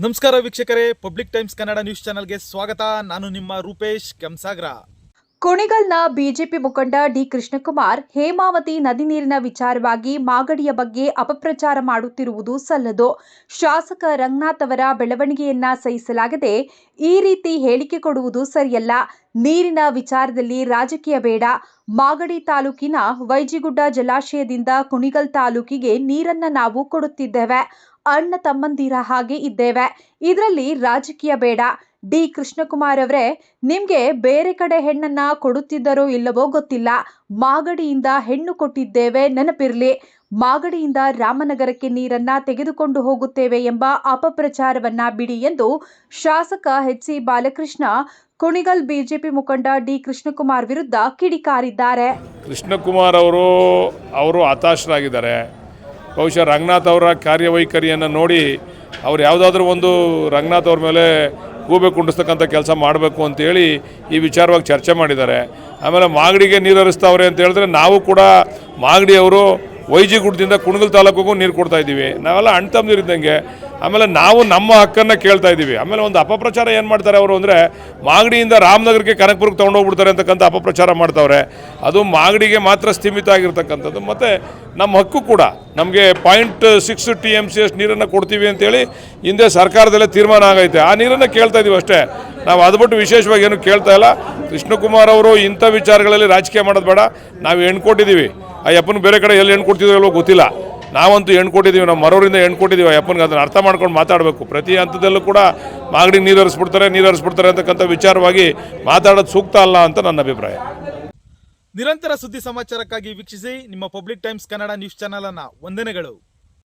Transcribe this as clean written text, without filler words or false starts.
ನಮಸ್ಕಾರ ವೀಕ್ಷಕರೇ, public times Kannada news ಚಾನೆಲ್ಗೆ ಸ್ವಾಗತ. ನಾನು ನಿಮ್ಮ ರೂಪೇಶ್ ಕೆಂಸಾಗ್ರ. ಕುಣಿಗಲ್ನ ಬಿಜೆಪಿ ಮುಖಂಡ ಡಿ ಕೃಷ್ಣಕುಮಾರ್ ಹೇಮಾವತಿ ನದಿ ನೀರಿನ ವಿಚಾರವಾಗಿ ಮಾಗಡಿಯ ಬಗ್ಗೆ ಅಪಪ್ರಚಾರ ಮಾಡುತ್ತಿರುವುದು ಸಲ್ಲದು. ಶಾಸಕ ರಂಗನಾಥ್ ಅವರ ಬೆಳವಣಿಗೆಯನ್ನ ಸಹಿಸಲಾಗದೆ ಈ ರೀತಿ ಹೇಳಿಕೆ ಕೊಡುವುದು ಸರಿಯಲ್ಲ. ನೀರಿನ ವಿಚಾರದಲ್ಲಿ ರಾಜಕೀಯ ಬೇಡ. ಮಾಗಡಿ ತಾಲೂಕಿನ ವೈಜಿಗುಡ್ಡ ಜಲಾಶಯದಿಂದ ಕುಣಿಗಲ್ ತಾಲೂಕಿಗೆ ನೀರನ್ನ ನಾವು ಕೊಡುತ್ತಿದ್ದೇವೆ. ಅಣ್ಣ ತಮ್ಮಂದಿರ ಹಾಗೆ ಇದ್ದೇವೆ. ಇದರಲ್ಲಿ ರಾಜಕೀಯ ಬೇಡ. ಡಿ ಕೃಷ್ಣಕುಮಾರ್ ಅವರೇ, ನಿಮ್ಗೆ ಬೇರೆ ಕಡೆ ಹೆಣ್ಣನ್ನ ಕೊಡುತ್ತಿದ್ದರೋ ಇಲ್ಲವೋ ಗೊತ್ತಿಲ್ಲ. ಮಾಗಡಿಯಿಂದ ಹೆಣ್ಣು ಕೊಟ್ಟಿದ್ದೇವೆ, ನೆನಪಿರ್ಲಿ. ಮಾಗಡಿಯಿಂದ ರಾಮನಗರಕ್ಕೆ ನೀರನ್ನ ತೆಗೆದುಕೊಂಡು ಹೋಗುತ್ತೇವೆ ಎಂಬ ಅಪಪ್ರಚಾರವನ್ನ ಬಿಡಿ ಎಂದು ಶಾಸಕ ಎಚ್.ಸಿ. ಬಾಲಕೃಷ್ಣ ಕುಣಿಗಲ್ ಬಿಜೆಪಿ ಮುಖಂಡ ಡಿ ಕೃಷ್ಣಕುಮಾರ್ ವಿರುದ್ಧ ಕಿಡಿಕಾರಿದ್ದಾರೆ. ಕೃಷ್ಣಕುಮಾರ್ ಅವರು ಹತಾಶರಾಗಿದ್ದಾರೆ. ಬಹುಶಃ ರಂಗನಾಥ್ ಅವರ ಕಾರ್ಯವೈಖರಿಯನ್ನು ನೋಡಿ ಅವ್ರು ಯಾವುದಾದ್ರೂ ಒಂದು ರಂಗನಾಥ್ ಅವ್ರ ಮೇಲೆ ಗೂಬೆ ಕುಂಡಿಸ್ತಕ್ಕಂಥ ಕೆಲಸ ಮಾಡಬೇಕು ಅಂತೇಳಿ ಈ ವಿಚಾರವಾಗಿ ಚರ್ಚೆ ಮಾಡಿದ್ದಾರೆ. ಆಮೇಲೆ ಮಾಗಡಿಗೆ ನೀರು ಹರಿಸ್ತಾವ್ರೆ ಅಂತ ಹೇಳಿದ್ರೆ ನಾವು ಕೂಡ ಮಾಗಡಿಯವರು ವೈಜಿಗುಡ್ಡದಿಂದ ಕುಣಿಗಲ್ ತಾಲೂಕಿಗೂ ನೀರು ಕೊಡ್ತಾ ಇದ್ದೀವಿ. ನಾವೆಲ್ಲ ಅಣ್ಣ ತಮ್ಮದಿರಿದ್ದಂಗೆ. ಆಮೇಲೆ ನಾವು ನಮ್ಮ ಹಕ್ಕನ್ನು ಕೇಳ್ತಾ ಇದ್ದೀವಿ. ಆಮೇಲೆ ಒಂದು ಅಪಪ್ರಚಾರ ಏನು ಮಾಡ್ತಾರೆ ಅವರು ಅಂದರೆ, ಮಾಗಡಿಯಿಂದ ರಾಮನಗರಕ್ಕೆ ಕನಕಪುರಕ್ಕೆ ತೊಗೊಂಡೋಗ್ಬಿಡ್ತಾರೆ ಅಂತಕ್ಕಂಥ ಅಪಪ್ರಚಾರ ಮಾಡ್ತಾವ್ರೆ. ಅದು ಮಾಗಡಿಗೆ ಮಾತ್ರ ಸ್ಥೀಮಿತ ಆಗಿರ್ತಕ್ಕಂಥದ್ದು. ಮತ್ತು ನಮ್ಮ ಹಕ್ಕು ಕೂಡ, ನಮಗೆ 0.6 TMC ನೀರನ್ನು ಕೊಡ್ತೀವಿ ಅಂತೇಳಿ ಹಿಂದೆ ಸರ್ಕಾರದಲ್ಲೇ ತೀರ್ಮಾನ ಆಗೈತೆ. ಆ ನೀರನ್ನು ಕೇಳ್ತಾ ಇದ್ದೀವಿ ಅಷ್ಟೇ. ನಾವು ಅದು ಬಿಟ್ಟು ವಿಶೇಷವಾಗಿ ಏನು ಕೇಳ್ತಾ ಇಲ್ಲ. ಕೃಷ್ಣಕುಮಾರ್ ಅವರು ಇಂಥ ವಿಚಾರಗಳಲ್ಲಿ ರಾಜಕೀಯ ಮಾಡೋದು ಬೇಡ. ನಾವು ಹೆಣ್ಣು ಕೊಟ್ಟಿದ್ದೀವಿ. ಆ ಯಪ್ಪನ ಬೇರೆ ಕಡೆ ಎಲ್ಲಿ ಹೆಣ್ಣು ಕೊಡ್ತಿದ್ರೋ ಗೊತ್ತಿಲ್ಲ. ನಾವಂತೂ ಹೆಣ್ಣು ಕೊಟ್ಟಿದ್ದೀವಿ, ನಮ್ಮ ಮರೋರಿಂದ ಹೆಣ್ಣು ಕೊಟ್ಟಿದ್ದೀವಿ. ಯಪ್ಪನಿಗೆ ಅದನ್ನು ಅರ್ಥ ಮಾಡ್ಕೊಂಡು ಮಾತಾಡಬೇಕು. ಪ್ರತಿ ಹಂತದಲ್ಲೂ ಕೂಡ ಮಾಗಡಿ ನೀರು ಹರಿಸ್ಬಿಡ್ತಾರೆ ಅಂತಕ್ಕಂಥ ವಿಚಾರವಾಗಿ ಮಾತಾಡೋದು ಸೂಕ್ತ ಅಲ್ಲ ಅಂತ ನನ್ನ ಅಭಿಪ್ರಾಯ. ನಿರಂತರ ಸುದ್ದಿ ಸಮಾಚಾರಕ್ಕಾಗಿ ವೀಕ್ಷಿಸಿ ನಿಮ್ಮ public times Kannada news channel ಅನ್ನ. ವಂದನೆಗಳು.